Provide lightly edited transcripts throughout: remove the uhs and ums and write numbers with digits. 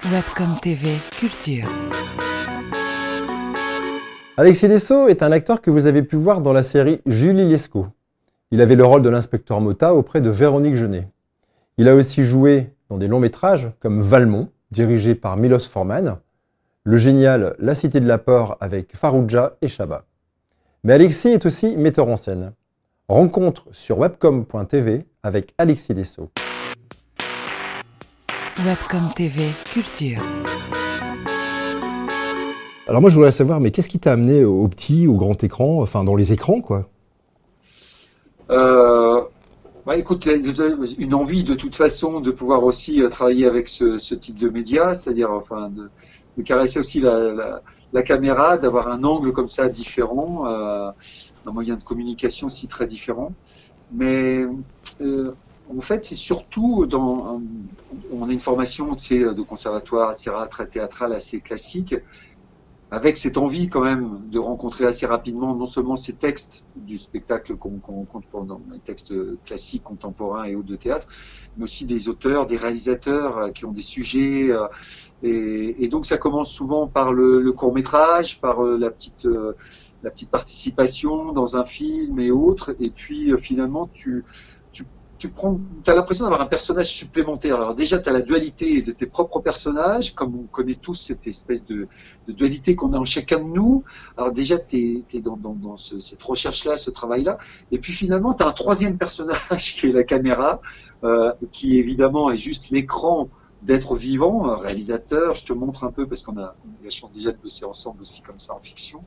Webcom TV Culture. Alexis Desseaux est un acteur que vous avez pu voir dans la série Julie Lescaut. Il avait le rôle de l'inspecteur Mota auprès de Véronique Jeunet. Il a aussi joué dans des longs métrages comme Valmont, dirigé par Milos Forman, le génial La Cité de la Peur avec Farrugia et Chabat. Mais Alexis est aussi metteur en scène. Rencontre sur webcom.tv avec Alexis Desseaux. Webcom TV Culture. Alors moi je voudrais savoir, mais qu'est-ce qui t'a amené au petit, au grand écran, enfin dans les écrans quoi? Écoute, une envie de toute façon de pouvoir aussi travailler avec ce type de média, c'est-à-dire enfin de caresser aussi la caméra, d'avoir un angle comme ça différent, un moyen de communication aussi très différent. Mais en fait, c'est surtout on a une formation, tu sais, de conservatoire, etc., très théâtrale, assez classique, avec cette envie quand même de rencontrer assez rapidement non seulement ces textes du spectacle qu'on rencontre pendant les textes classiques, contemporains et autres de théâtre, mais aussi des auteurs, des réalisateurs qui ont des sujets. Et donc ça commence souvent par le court-métrage, par la petite participation dans un film et autres. Et puis finalement, tu as l'impression d'avoir un personnage supplémentaire. Alors déjà, tu as la dualité de tes propres personnages, comme on connaît tous cette espèce de dualité qu'on a en chacun de nous. Alors déjà, tu es dans cette recherche-là, ce travail-là. Et puis finalement, tu as un troisième personnage qui est la caméra, qui évidemment est juste l'écran d'être vivant, réalisateur. Je te montre un peu, parce qu'on a eu la chance déjà de bosser ensemble aussi comme ça en fiction.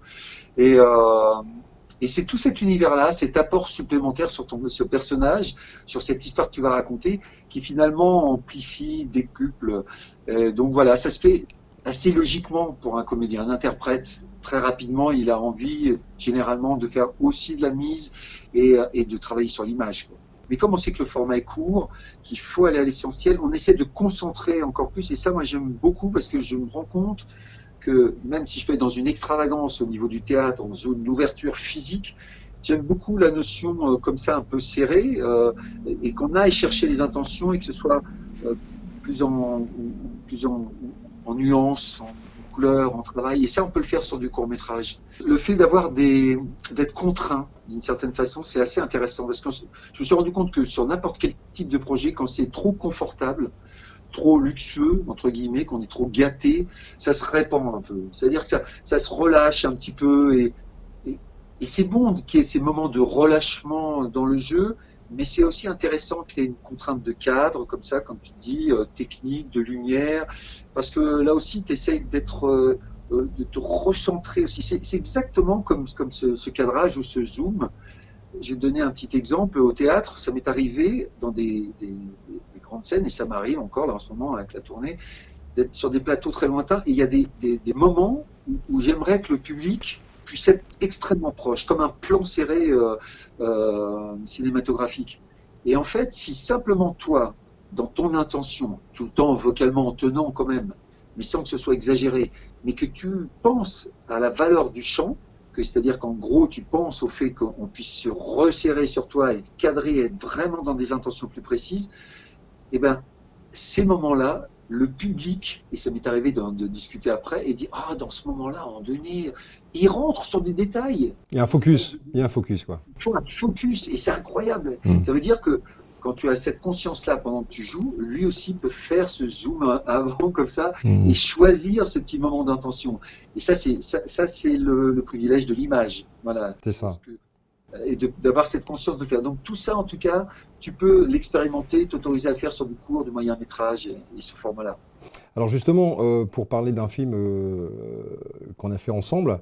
Et c'est tout cet univers-là, cet apport supplémentaire sur ce personnage, sur cette histoire que tu vas raconter, qui finalement amplifie, décuple. Donc voilà, ça se fait assez logiquement pour un comédien, un interprète. Très rapidement, il a envie généralement de faire aussi de la mise et de travailler sur l'image. Mais comme on sait que le format est court, qu'il faut aller à l'essentiel, on essaie de concentrer encore plus. Et ça, moi, j'aime beaucoup parce que je me rends compte que même si je peux être dans une extravagance au niveau du théâtre, en zone d'ouverture physique, j'aime beaucoup la notion comme ça un peu serrée et qu'on aille chercher les intentions et que ce soit plus en nuances, en couleurs, en travail. Et ça, on peut le faire sur du court-métrage. Le fait d'être contraint d'une certaine façon, c'est assez intéressant parce que je me suis rendu compte que sur n'importe quel type de projet, quand c'est trop confortable, trop luxueux, entre guillemets, qu'on est trop gâté, ça se répand un peu. C'est-à-dire que ça se relâche un petit peu et c'est bon qu'il y ait ces moments de relâchement dans le jeu, mais c'est aussi intéressant qu'il y ait une contrainte de cadre, comme ça, comme tu dis, technique, de lumière, parce que là aussi, tu essayes de te recentrer aussi. C'est exactement comme ce cadrage ou ce zoom. Je vais te donner un petit exemple. Au théâtre, ça m'est arrivé dans des grandes scènes, et ça m'arrive encore là en ce moment avec la tournée, d'être sur des plateaux très lointains, et il y a des moments où j'aimerais que le public puisse être extrêmement proche, comme un plan serré cinématographique. Et en fait, si simplement toi, dans ton intention, tout le temps vocalement en tenant quand même, mais sans que ce soit exagéré, mais que tu penses à la valeur du chant, c'est-à-dire qu'en gros, tu penses au fait qu'on puisse se resserrer sur toi, être cadré, être vraiment dans des intentions plus précises, eh bien, ces moments-là, le public, et ça m'est arrivé de discuter après, et dit « Ah, dans ce moment-là, à un moment donné, il rentre sur des détails. » Il y a un focus quoi. Il faut un focus, et c'est incroyable. Ça veut dire que quand tu as cette conscience-là pendant que tu joues, lui aussi peut faire ce zoom avant comme ça et choisir ce petit moment d'intention. Et ça, c'est le privilège de l'image. Voilà. C'est ça. Et d'avoir cette conscience de faire. Donc tout ça, en tout cas, tu peux l'expérimenter, t'autoriser à le faire sur du court, du moyen métrage et ce format-là. Alors justement, pour parler d'un film qu'on a fait ensemble,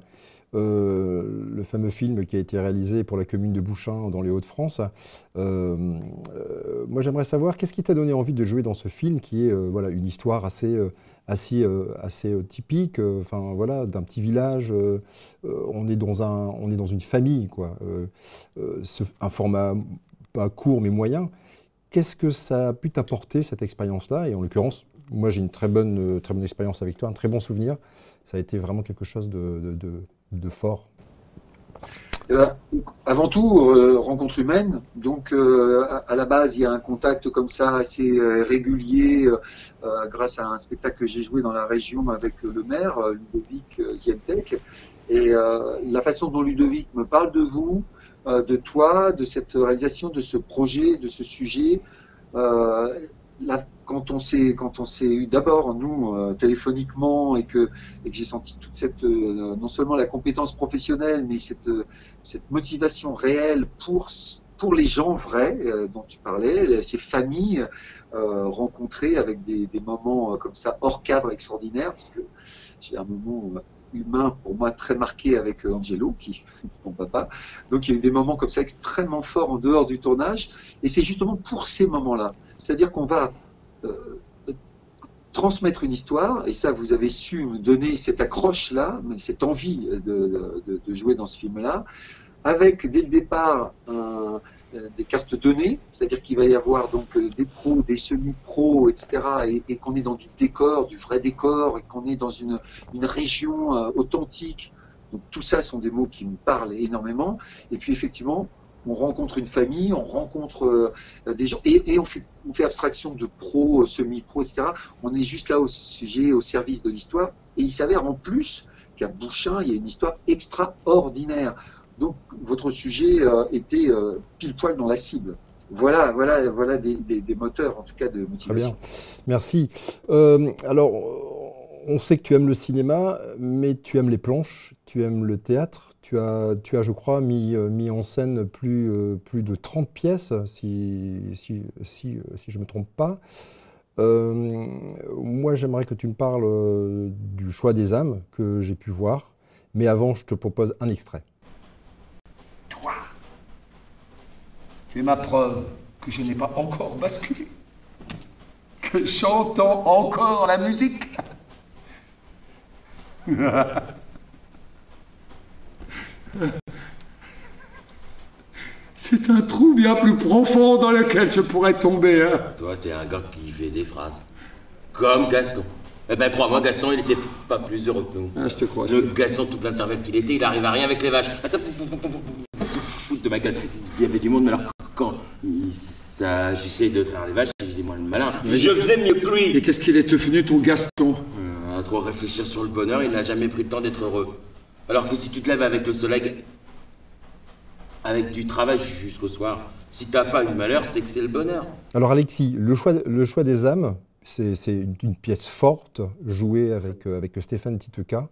le fameux film qui a été réalisé pour la commune de Bouchain dans les Hauts-de-France, moi j'aimerais savoir qu'est-ce qui t'a donné envie de jouer dans ce film qui est voilà, une histoire assez typique, enfin voilà, d'un petit village. On est dans une famille quoi. Un format pas court mais moyen. Qu'est-ce que ça a pu t'apporter cette expérience-là? Et en l'occurrence, moi j'ai une très bonne expérience avec toi, un très bon souvenir. Ça a été vraiment quelque chose de fort. Avant tout, rencontre humaine. Donc, à la base, il y a un contact comme ça assez régulier grâce à un spectacle que j'ai joué dans la région avec le maire, Ludovic Zientek. Et la façon dont Ludovic me parle de vous, de toi, de cette réalisation, de ce projet, de ce sujet, là, quand on s'est eu d'abord nous téléphoniquement et que j'ai senti toute cette non seulement la compétence professionnelle mais cette motivation réelle pour les gens vrais dont tu parlais, ces familles rencontrées avec des moments comme ça hors cadre extraordinaires, parce que j'ai un moment humain pour moi très marqué avec Angelo, qui est mon papa. Donc il y a eu des moments comme ça extrêmement forts en dehors du tournage, et c'est justement pour ces moments-là. C'est-à-dire qu'on va transmettre une histoire, et ça vous avez su me donner cette accroche-là, cette envie de jouer dans ce film-là, avec dès le départ des cartes données, c'est-à-dire qu'il va y avoir donc des pros, des semi-pros, etc., et qu'on est dans du décor, du vrai décor, et qu'on est dans une région authentique. Donc tout ça sont des mots qui me parlent énormément. Et puis effectivement, on rencontre une famille, on rencontre des gens, et on fait abstraction de pros, semi-pros, etc. On est juste là au sujet, au service de l'histoire. Et il s'avère en plus qu'à Bouchain, il y a une histoire extraordinaire. Donc votre sujet était pile poil dans la cible. Voilà des moteurs, en tout cas, de motivation. Très bien, merci. Alors, on sait que tu aimes le cinéma, mais tu aimes les planches, tu aimes le théâtre. Tu as, je crois, mis en scène plus de 30 pièces, si je ne me trompe pas. Moi, j'aimerais que tu me parles du choix des âmes que j'ai pu voir. Mais avant, je te propose un extrait. Toi, tu es ma preuve que je n'ai pas encore basculé, que j'entends encore la musique. C'est un trou bien plus profond dans lequel je pourrais tomber. Hein. Toi, t'es un gars qui fait des phrases. Comme Gaston. Eh ben, crois-moi, Gaston, il était pas plus heureux que nous. Ah, je te crois. Le Gaston, tout plein de cervelle qu'il était, il arrive à rien avec les vaches. Ah, ça se fout de ma gueule. Il y avait du monde, mais alors quand il s'agissait de traire les vaches, je faisais moi le malin. Je faisais mieux que lui. Et qu'est-ce qu'il est devenu, ton Gaston? À trop réfléchir sur le bonheur, il n'a jamais pris le temps d'être heureux. Alors que si tu te lèves avec le soleil, avec du travail jusqu'au soir, si t'as pas eu malheur, c'est que c'est le bonheur. Alors Alexis, le choix des âmes, c'est une pièce forte, jouée avec Stéphane Titeka.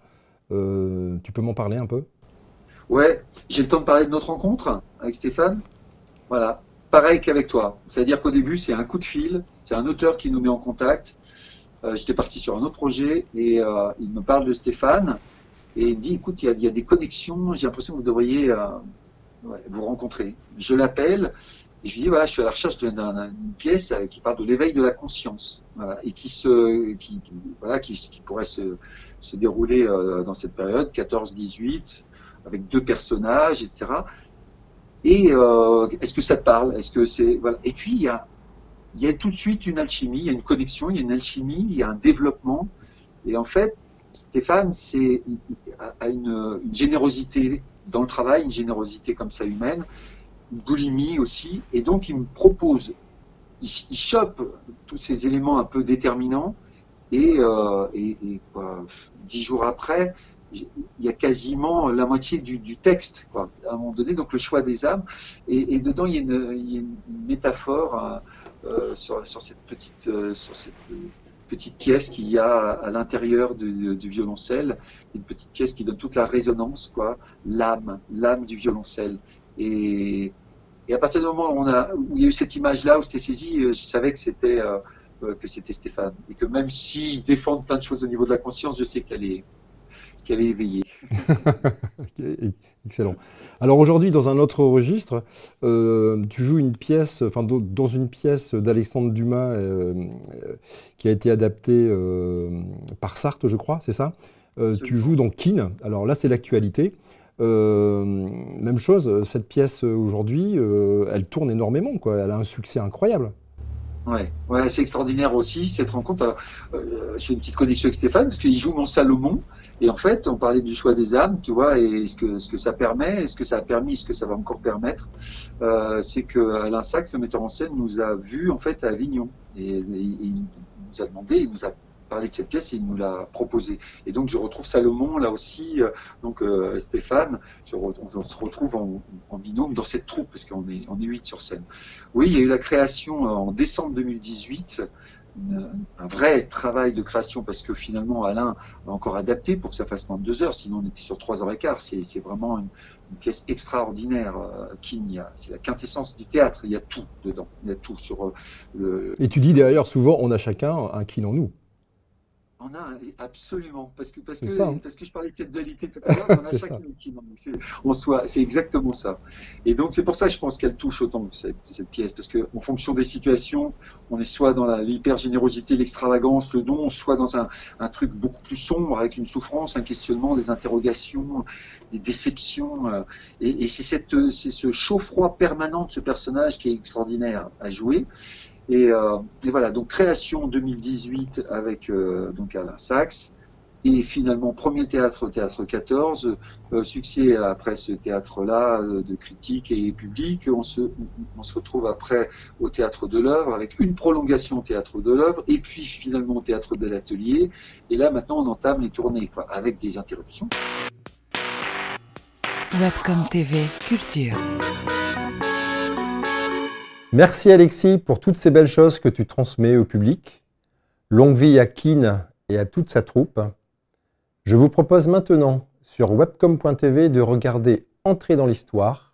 Tu peux m'en parler un peu? Ouais, j'ai le temps de parler de notre rencontre avec Stéphane. Voilà, pareil qu'avec toi. C'est-à-dire qu'au début, c'est un coup de fil, c'est un auteur qui nous met en contact. J'étais parti sur un autre projet et il me parle de Stéphane et il me dit, écoute, il y a des connexions, j'ai l'impression que vous devriez vous rencontrer. Je l'appelle et je lui dis, voilà, je suis à la recherche d'une pièce qui parle de l'éveil de la conscience, voilà, et qui pourrait se dérouler dans cette période, 14-18, avec 2 personnages, etc. Et est-ce que ça te parle? Est-ce que c'est... Voilà. Et puis, il y a tout de suite une alchimie, il y a une connexion, il y a une alchimie, il y a un développement. Et en fait, Stéphane a une générosité dans le travail, une générosité comme ça humaine, une boulimie aussi. Et donc, il me propose, il chope tous ces éléments un peu déterminants. Et 10 jours après, il y a quasiment la moitié du texte, quoi, à un moment donné. Donc, le choix des âmes. Et dedans, il y a une métaphore sur cette petite pièce qu'il y a à l'intérieur du violoncelle, une petite pièce qui donne toute la résonance, quoi, l'âme du violoncelle. Et à partir du moment où il y a eu cette image-là, où c'était saisi, je savais que c'était Stéphane. Et que même s'il défend plein de choses au niveau de la conscience, je sais qu'elle est éveillée. Excellent. Alors aujourd'hui, dans un autre registre, tu joues une pièce, enfin dans une pièce d'Alexandre Dumas qui a été adaptée par Sartre, je crois, c'est ça? Tu joues dans Keane. Alors là, c'est l'actualité. Même chose, cette pièce aujourd'hui, elle tourne énormément, quoi. Elle a un succès incroyable. Ouais, c'est extraordinaire aussi cette rencontre. Alors, je fais une petite connexion avec Stéphane parce qu'il joue mon Salomon et en fait, on parlait du choix des âmes, tu vois, et ce que ça permet, ce que ça a permis, ce que ça va encore permettre, c'est que Alain Sachs, le metteur en scène, nous a vus en fait à Avignon et il nous a demandé, il nous a parlé de cette pièce et il nous l'a proposée. Et donc je retrouve Salomon là aussi, Stéphane, on se retrouve en binôme dans cette troupe parce qu'on est 8 sur scène. Oui, il y a eu la création en décembre 2018, un vrai travail de création parce que finalement Alain a encore adapté pour que ça fasse moins de 2 heures, sinon on était sur 3h15. C'est vraiment une pièce extraordinaire. C'est la quintessence du théâtre, il y a tout dedans, il y a tout sur le... Et tu dis d'ailleurs souvent, on a chacun un Kin en nous. On a absolument, parce que je parlais de cette dualité tout à l'heure, on a chacun qui en soi, c'est exactement ça. Et donc c'est pour ça que je pense qu'elle touche autant cette pièce, parce que en fonction des situations, on est soit dans l'hyper générosité, l'extravagance, le don, soit dans un truc beaucoup plus sombre avec une souffrance, un questionnement, des interrogations, des déceptions. Et c'est ce chaud-froid permanent de ce personnage qui est extraordinaire à jouer. Et voilà, donc création 2018 avec donc Alain Sachs, et finalement premier théâtre au Théâtre 14, succès après ce théâtre-là de critique et public. On se retrouve après au Théâtre de l'Œuvre avec une prolongation au Théâtre de l'Œuvre et puis finalement au Théâtre de l'Atelier. Et là maintenant on entame les tournées avec des interruptions. Webcom TV Culture. Merci Alexis pour toutes ces belles choses que tu transmets au public. Longue vie à Kin et à toute sa troupe. Je vous propose maintenant sur webcom.tv de regarder Entrer dans l'histoire,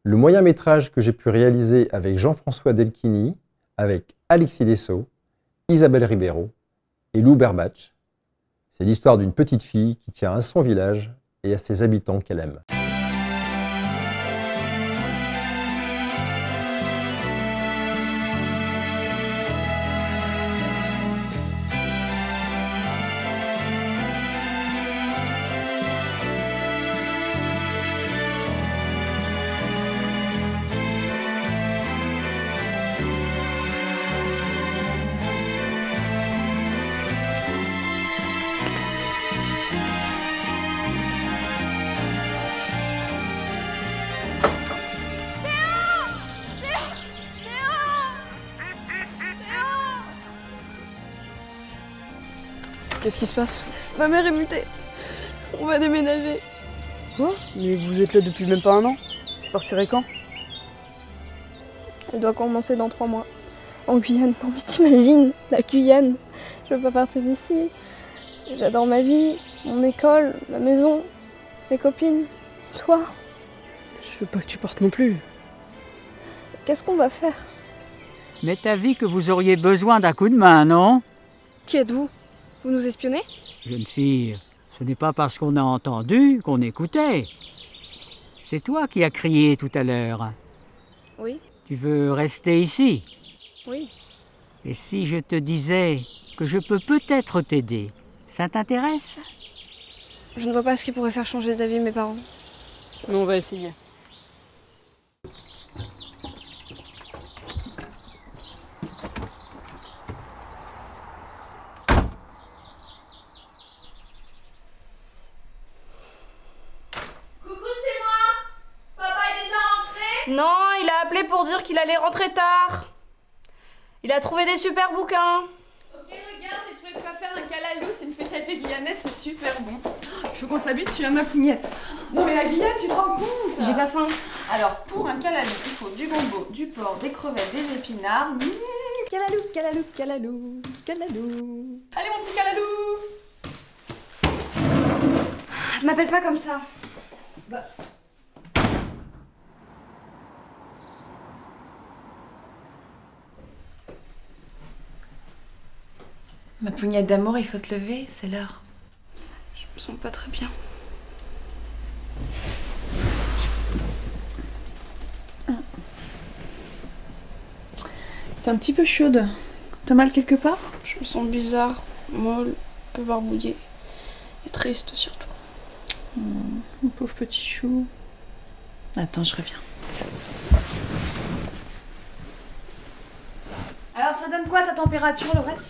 le moyen métrage que j'ai pu réaliser avec Jean-François Delchini, avec Alexis Dessau, Isabelle Ribeiro et Lou Berbach. C'est l'histoire d'une petite fille qui tient à son village et à ses habitants qu'elle aime. Qu'est-ce qui se passe? Ma mère est mutée. On va déménager. Quoi? Mais vous êtes là depuis même pas un an. Je partirai quand? Elle doit commencer dans 3 mois. En Guyane. Non mais t'imagines, la Guyane. Je veux pas partir d'ici. J'adore ma vie, mon école, ma maison, mes copines, toi. Je veux pas que tu partes non plus. Qu'est-ce qu'on va faire? Mais t'as vu que vous auriez besoin d'un coup de main, non? Qui êtes-vous? Vous nous espionnez? Jeune fille, ce n'est pas parce qu'on a entendu qu'on écoutait. C'est toi qui as crié tout à l'heure. Oui. Tu veux rester ici? Oui. Et si je te disais que je peux peut-être t'aider, ça t'intéresse? Je ne vois pas ce qui pourrait faire changer d'avis mes parents. Mais on va essayer. Non, il a appelé pour dire qu'il allait rentrer tard. Il a trouvé des super bouquins. Ok, regarde, j'ai trouvé de quoi faire un calalou, c'est une spécialité guyanaise, c'est super bon. Il faut qu'on s'habite, tu viens de ma pougnette. Non mais la Guyane, tu te rends compte? J'ai pas faim. Alors, pour un calalou, il faut du gombo, du porc, des crevettes, des épinards. Calalou, calalou, calalou, calalou. Allez mon petit calalou! M'appelle pas comme ça. Bah... Ma pougnette d'amour, il faut te lever, c'est l'heure. Je me sens pas très bien. T'es un petit peu chaude. T'as mal quelque part? Je me sens bizarre, molle, un peu barbouillée. Et triste surtout. Mon pauvre petit chou. Attends, je reviens. Alors ça donne quoi ta température, Laurette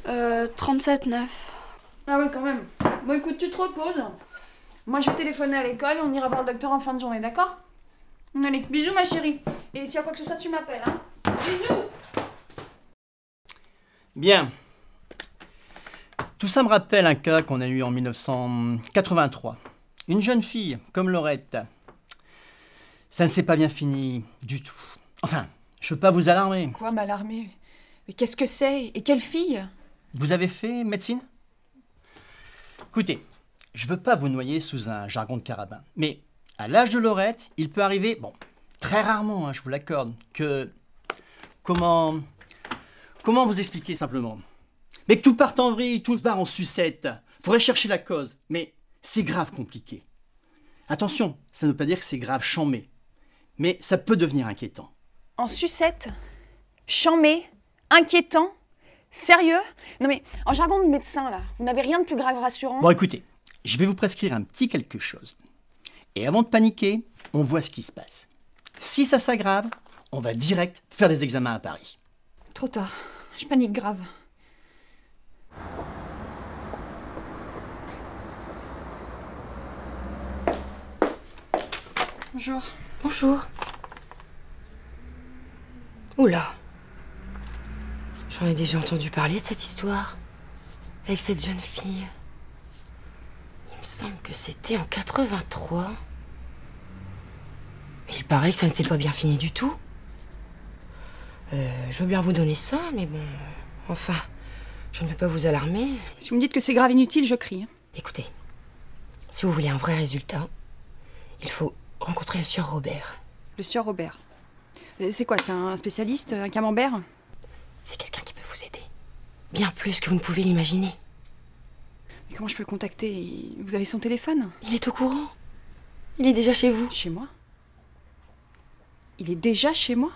37,9. Ah oui, quand même. Bon écoute, tu te reposes. Moi je vais téléphoner à l'école, on ira voir le docteur en fin de journée, d'accord? Allez, bisous ma chérie. Et s'il y a quoi que ce soit, tu m'appelles, hein. Bisous. Bien. Tout ça me rappelle un cas qu'on a eu en 1983. Une jeune fille, comme Laurette. Ça ne s'est pas bien fini du tout. Enfin, je veux pas vous alarmer. Quoi m'alarmer? Mais qu'est-ce que c'est? Et quelle fille? Vous avez fait médecine? Écoutez, je veux pas vous noyer sous un jargon de carabin, mais à l'âge de Laurette, il peut arriver, bon, très rarement, hein, je vous l'accorde, que... Comment vous expliquer simplement? Mais que tout parte en vrille, tout se barre en sucette. Faudrait chercher la cause, mais c'est grave compliqué. Attention, ça ne veut pas dire que c'est grave chambé, mais ça peut devenir inquiétant. En sucette? Chambé? Inquiétant? Sérieux? Non mais, en jargon de médecin, là, vous n'avez rien de plus grave rassurant? Bon, écoutez, je vais vous prescrire un petit quelque chose. Et avant de paniquer, on voit ce qui se passe. Si ça s'aggrave, on va direct faire des examens à Paris. Trop tard. Je panique grave. Bonjour. Bonjour. Oula. J'en ai déjà entendu parler de cette histoire. Avec cette jeune fille. Il me semble que c'était en 83. Il paraît que ça ne s'est pas bien fini du tout. Je veux bien vous donner ça, mais bon... Enfin, je ne veux pas vous alarmer. Si vous me dites que c'est grave inutile, je crie. Écoutez, si vous voulez un vrai résultat, il faut rencontrer le sieur Robert. Le sieur Robert. C'est quoi, c'est un spécialiste, un camembert? C'est quelqu'un qui peut vous aider. Bien plus que vous ne pouvez l'imaginer. Mais comment je peux le contacter? Vous avez son téléphone? Il est au courant. Il est déjà chez vous. Chez moi? Il est déjà chez moi?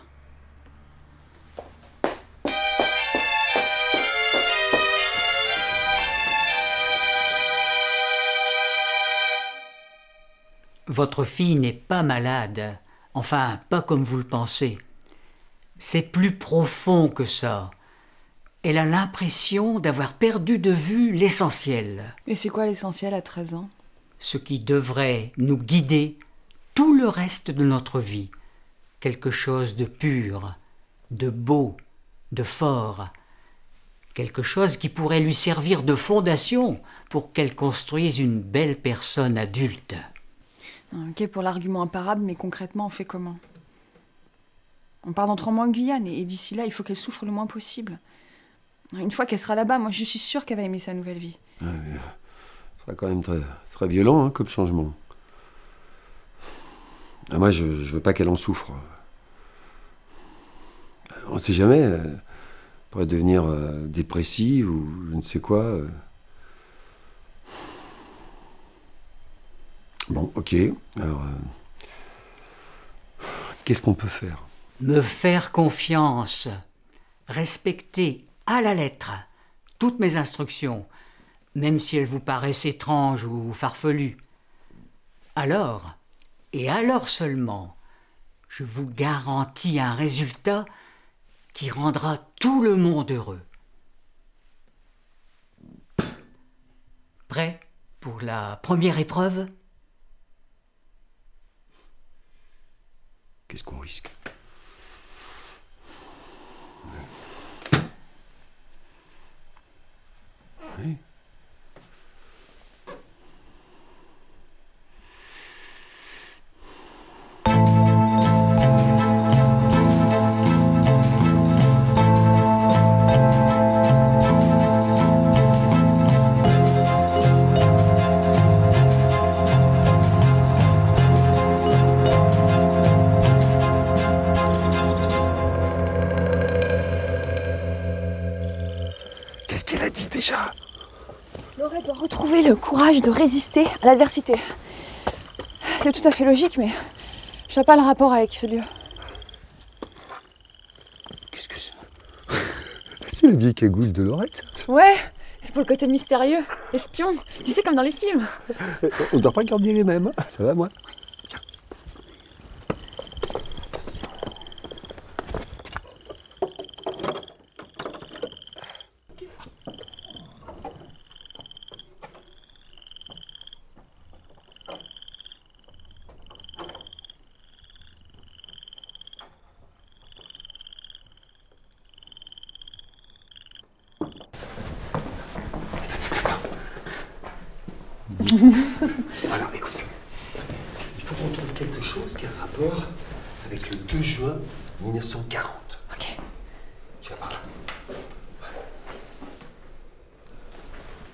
Votre fille n'est pas malade. Enfin, pas comme vous le pensez. C'est plus profond que ça. Elle a l'impression d'avoir perdu de vue l'essentiel. Et c'est quoi l'essentiel à 13 ans? Ce qui devrait nous guider tout le reste de notre vie. Quelque chose de pur, de beau, de fort. Quelque chose qui pourrait lui servir de fondation pour qu'elle construise une belle personne adulte. Ok pour l'argument imparable, mais concrètement, on fait comment? On part dans 3 mois en Guyane, et d'ici là, il faut qu'elle souffre le moins possible. Une fois qu'elle sera là-bas, moi, je suis sûre qu'elle va aimer sa nouvelle vie. Ouais, mais ce sera quand même très violent, hein, comme changement. Ah, moi, je veux pas qu'elle en souffre. On sait jamais, elle pourrait devenir dépressive ou je ne sais quoi. Bon, ok. Alors, qu'est-ce qu'on peut faire? Me faire confiance, respecter à la lettre toutes mes instructions, même si elles vous paraissent étranges ou farfelues. Alors, et alors seulement, je vous garantis un résultat qui rendra tout le monde heureux. Prêt pour la première épreuve? Qu'est-ce qu'on risque? Oui. Qu'est-ce qu'elle a dit déjà? Laurette doit retrouver le courage de résister à l'adversité. C'est tout à fait logique, mais je vois pas le rapport avec ce lieu. Qu'est-ce que c'est? C'est la vieille cagoule de Laurette, ça? Ouais, c'est pour le côté mystérieux, espion, tu sais, comme dans les films. On doit pas garder les mêmes, hein. Ça va, moi? Alors, écoute. Il faut qu'on trouve quelque chose qui a un rapport avec le 2 juin 1940. Ok. Tu vas par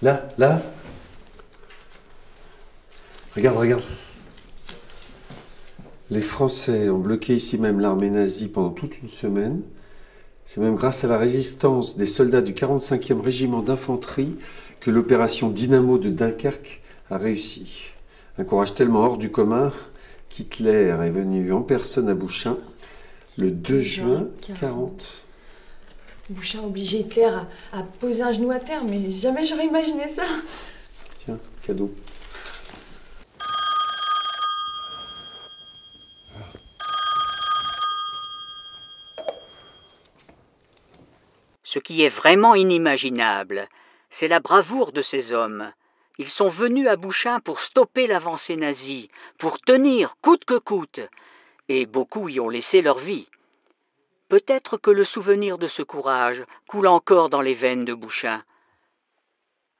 là. Là. Regarde. Les Français ont bloqué ici même l'armée nazie pendant toute une semaine. C'est même grâce à la résistance des soldats du 45e régiment d'infanterie que l'opération Dynamo de Dunkerque a réussi. Un courage tellement hors du commun qu'Hitler est venu en personne à Bouchain le 2 juin 40. Bouchain a obligé Hitler à poser un genou à terre, mais jamais j'aurais imaginé ça. Tiens, cadeau. Ce qui est vraiment inimaginable, c'est la bravoure de ces hommes. Ils sont venus à Bouchain pour stopper l'avancée nazie, pour tenir coûte que coûte, et beaucoup y ont laissé leur vie. Peut-être que le souvenir de ce courage coule encore dans les veines de Bouchain.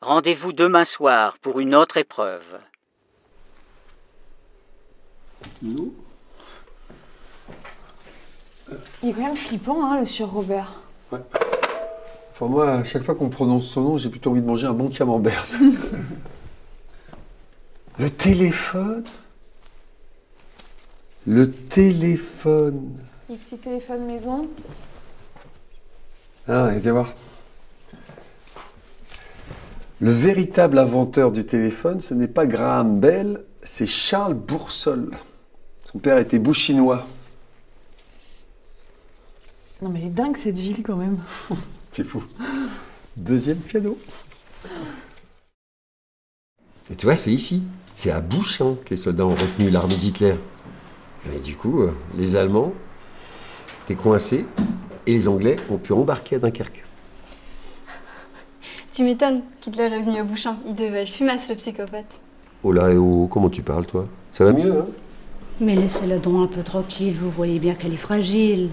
Rendez-vous demain soir pour une autre épreuve. Il est quand même flippant, hein, le sieur Robert. Ouais. Enfin, moi, à chaque fois qu'on prononce son nom, j'ai plutôt envie de manger un bon camembert. Le téléphone. Le téléphone. Le petit téléphone maison. Ah, et viens voir. Le véritable inventeur du téléphone, ce n'est pas Graham Bell, c'est Charles Boursol. Son père était bouchinois. Non mais elle est dingue cette ville quand même. C'est fou. Deuxième cadeau. Et tu vois, c'est ici. C'est à Bouchain que les soldats ont retenu l'armée d'Hitler. Et du coup, les Allemands étaient coincés et les Anglais ont pu embarquer à Dunkerque. Tu m'étonnes qu'Hitler est venu à Bouchain. Il devait être fumasse, le psychopathe. Oh là, oh, comment tu parles, toi? Ça va mieux, hein? Mais laissez-la donc un peu tranquille, vous voyez bien qu'elle est fragile.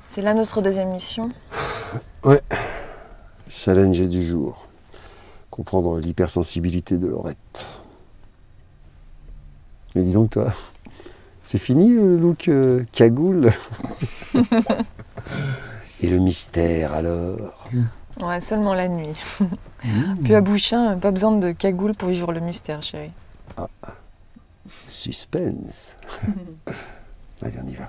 C'est là notre deuxième mission. Ouais. Challenge du jour. Comprendre l'hypersensibilité de Laurette. Mais dis donc, toi, c'est fini le look cagoule? Et le mystère, alors? Ouais, seulement la nuit. Puis à Bouchain, pas besoin de cagoule pour vivre le mystère, chérie. Ah, suspense. Allez, on y va.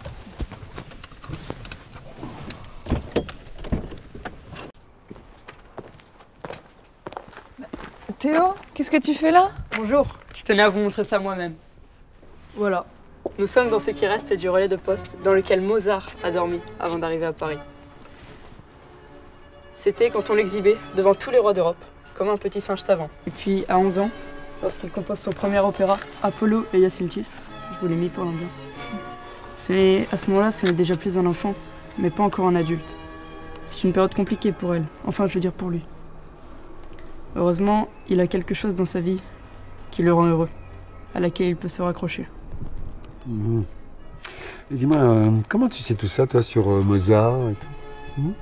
Théo, qu'est-ce que tu fais là? Bonjour, je tenais à vous montrer ça moi-même. Voilà, nous sommes dans ce qui reste du relais de poste dans lequel Mozart a dormi avant d'arriver à Paris. C'était quand on l'exhibait devant tous les rois d'Europe, comme un petit singe savant. Et puis à 11 ans, lorsqu'il compose son premier opéra, Apollo et Yacinthes, je vous l'ai mis pour l'ambiance. C'est à ce moment-là, ce n'est déjà plus un enfant, mais pas encore un adulte. C'est une période compliquée pour elle, enfin je veux dire pour lui. Heureusement, il a quelque chose dans sa vie qui le rend heureux, à laquelle il peut se raccrocher. Mmh. Dis-moi, comment tu sais tout ça, toi, sur Mozart et tout?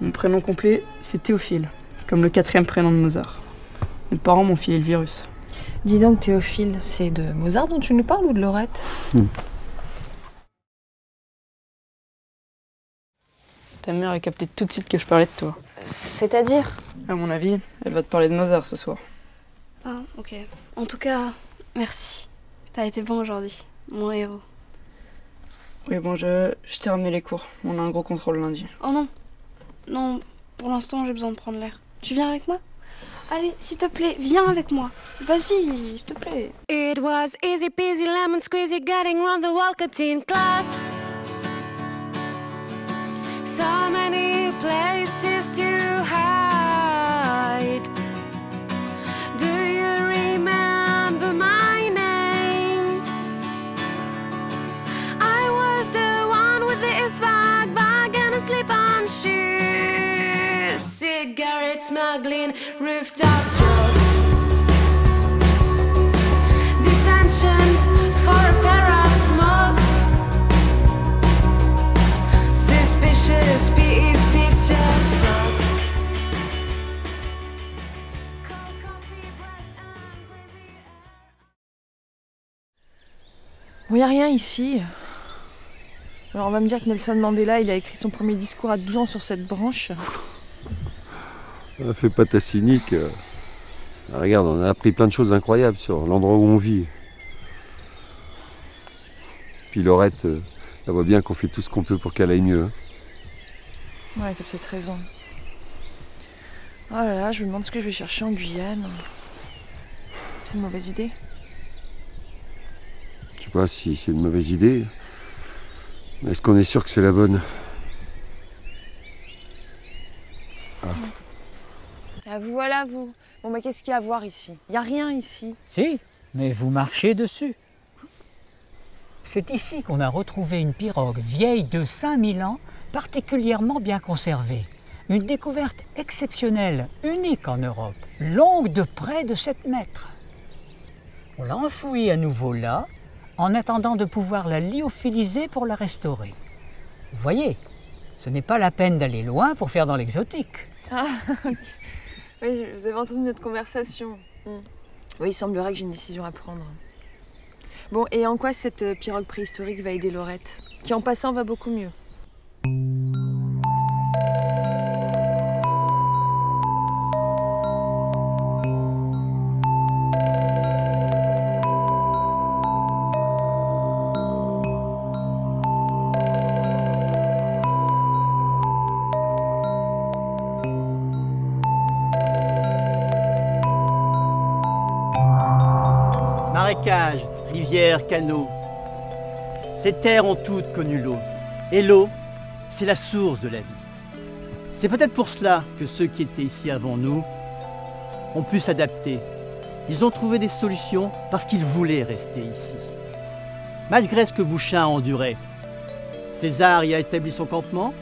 Mon prénom complet, c'est Théophile, comme le 4e prénom de Mozart. Mes parents m'ont filé le virus. Dis donc, Théophile, c'est de Mozart dont tu nous parles ou de Laurette? Ta mère a capté tout de suite que je parlais de toi. C'est-à-dire? À mon avis, elle va te parler de Mozart ce soir. Ah, ok. En tout cas, merci. T'as été bon aujourd'hui, mon héros. Oui, bon, je t'ai ramené les cours. On a un gros contrôle lundi. Oh non. Non, pour l'instant, j'ai besoin de prendre l'air. Tu viens avec moi? Allez, s'il te plaît, viens avec moi. Vas-y, s'il te plaît. It was easy peasy lemon squeezy getting round the Walkerton class. So many places to hide. Do you remember my name? I was the one with the bag and a slip-on shoes. Cigarette smuggling, rooftop jokes. Bon, y a rien ici. Alors on va me dire que Nelson Mandela, il a écrit son premier discours à 12 ans sur cette branche. Fais pas ta cynique. Regarde, on a appris plein de choses incroyables sur l'endroit où on vit. Puis Laurette, elle voit bien qu'on fait tout ce qu'on peut pour qu'elle aille mieux. Ouais, t'as peut-être raison. Oh là là, je me demande ce que je vais chercher en Guyane. C'est une mauvaise idée. Je sais pas si c'est une mauvaise idée. Mais est-ce qu'on est sûr que c'est la bonne? Ah, vous voilà, vous. Bon, mais qu'est-ce qu'il y a à voir ici? Y a rien ici. Si, mais vous marchez dessus. C'est ici qu'on a retrouvé une pirogue vieille de 5000 ans, particulièrement bien conservée. Une découverte exceptionnelle, unique en Europe, longue de près de 7 mètres. On l'a enfouie à nouveau là, en attendant de pouvoir la lyophiliser pour la restaurer. Vous voyez, ce n'est pas la peine d'aller loin pour faire dans l'exotique. Ah, ok. Oui, vous avez entendu notre conversation. Oui, il semblerait que j'ai une décision à prendre. Bon, et en quoi cette pirogue préhistorique va aider Laurette, qui en passant va beaucoup mieux? Marécages, rivières, canaux. Ces terres ont toutes connu l'eau. Et l'eau, c'est la source de la vie. C'est peut-être pour cela que ceux qui étaient ici avant nous ont pu s'adapter. Ils ont trouvé des solutions parce qu'ils voulaient rester ici. Malgré ce que Bouchain a enduré. César y a établi son campement.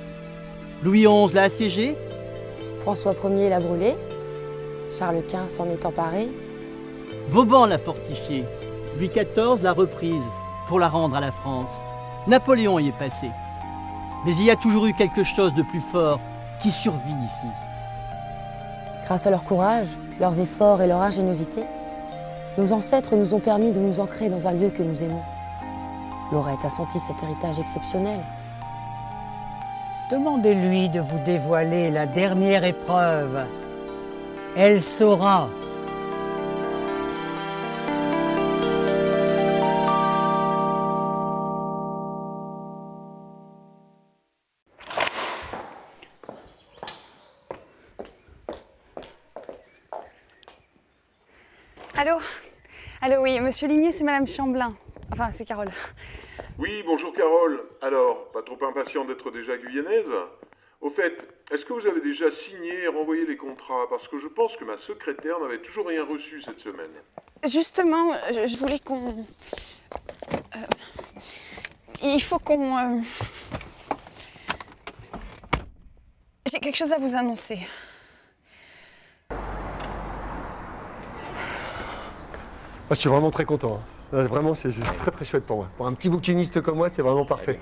Louis XI l'a assiégé. François Ier l'a brûlé. Charles Quint s'en est emparé. Vauban l'a fortifiée. Louis XIV l'a reprise pour la rendre à la France. Napoléon y est passé. Mais il y a toujours eu quelque chose de plus fort qui survit ici. Grâce à leur courage, leurs efforts et leur ingéniosité, nos ancêtres nous ont permis de nous ancrer dans un lieu que nous aimons. Laurette a senti cet héritage exceptionnel. Demandez-lui de vous dévoiler la dernière épreuve. Elle saura. Allô? Allô, oui, monsieur Ligné, c'est madame Chamblin. Enfin, c'est Carole. Oui, bonjour Carole. Alors, pas trop impatient d'être déjà guyanaise? Au fait, est-ce que vous avez déjà signé et renvoyé les contrats? Parce que je pense que ma secrétaire n'avait toujours rien reçu cette semaine. Justement, je voulais qu'on... il faut qu'on... J'ai quelque chose à vous annoncer. Je suis vraiment très content. Vraiment, c'est très très chouette pour moi. Pour un petit bouquiniste comme moi, c'est vraiment parfait.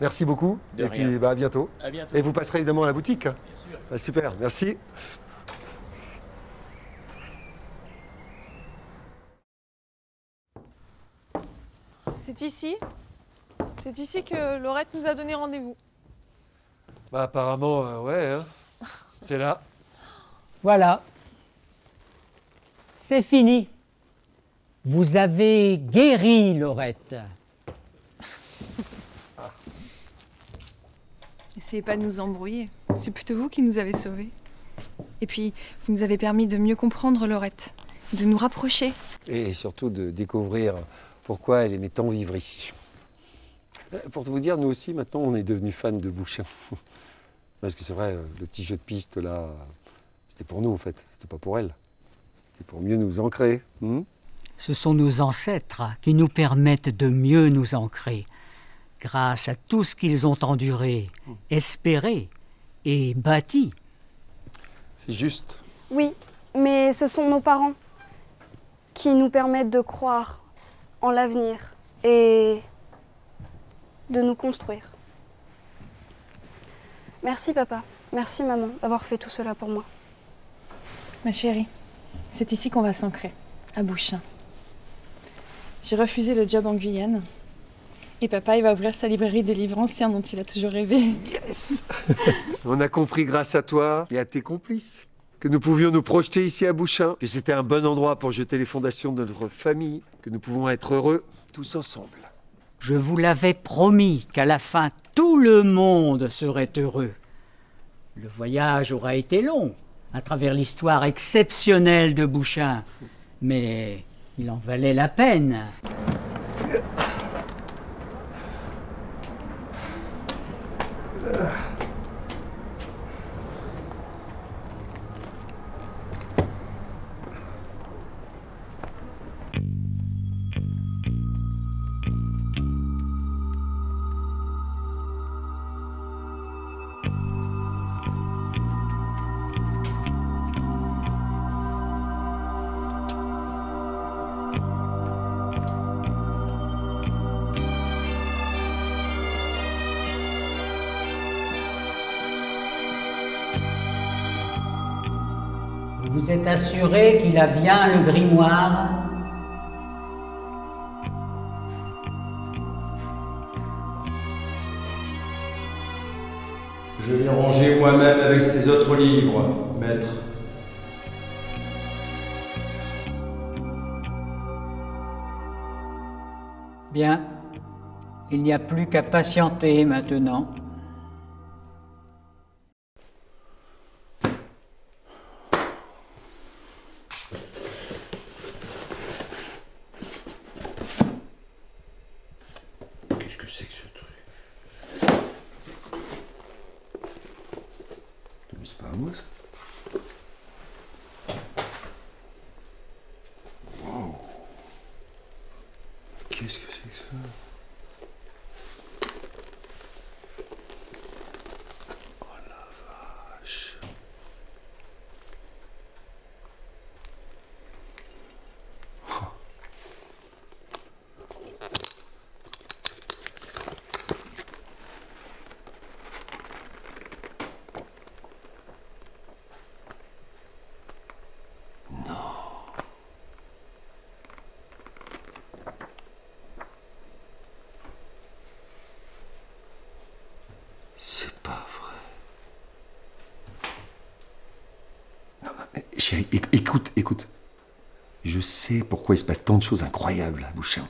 Merci beaucoup. Et puis à bientôt. À bientôt. Et vous passerez évidemment à la boutique. Bien sûr. Super, merci. C'est ici que Laurette nous a donné rendez-vous. Bah apparemment, ouais, hein. C'est là. Voilà. C'est fini. Vous avez guéri, Laurette. Essayez pas de nous embrouiller. C'est plutôt vous qui nous avez sauvés. Et puis, vous nous avez permis de mieux comprendre Laurette, de nous rapprocher. Et surtout de découvrir pourquoi elle aimait tant vivre ici. Pour tout vous dire, nous aussi, maintenant, on est devenus fans de Bouchain. Parce que c'est vrai, le petit jeu de piste, là, c'était pour nous, en fait. C'était pas pour elle. C'était pour mieux nous ancrer. Ce sont nos ancêtres qui nous permettent de mieux nous ancrer, grâce à tout ce qu'ils ont enduré, espéré et bâti. C'est juste. Oui, mais ce sont nos parents qui nous permettent de croire en l'avenir et de nous construire. Merci, papa. Merci maman d'avoir fait tout cela pour moi. Ma chérie, c'est ici qu'on va s'ancrer, à Bouchain. J'ai refusé le job en Guyane. Et papa, il va ouvrir sa librairie des livres anciens dont il a toujours rêvé. Yes. On a compris grâce à toi et à tes complices que nous pouvions nous projeter ici à Bouchain, que c'était un bon endroit pour jeter les fondations de notre famille, que nous pouvons être heureux tous ensemble. Je vous l'avais promis qu'à la fin, tout le monde serait heureux. Le voyage aura été long, à travers l'histoire exceptionnelle de Bouchain, mais il en valait la peine. Vous êtes assuré qu'il a bien le grimoire? Je l'ai rangé moi-même avec ses autres livres, maître. Bien, il n'y a plus qu'à patienter maintenant. Qu'est-ce que c'est que ce truc? Mais c'est pas à moi ça. Wow. Qu'est-ce que c'est que ça? Oh la vache. C'est pas vrai. Non, chérie, écoute. Je sais pourquoi il se passe tant de choses incroyables à Bouchain.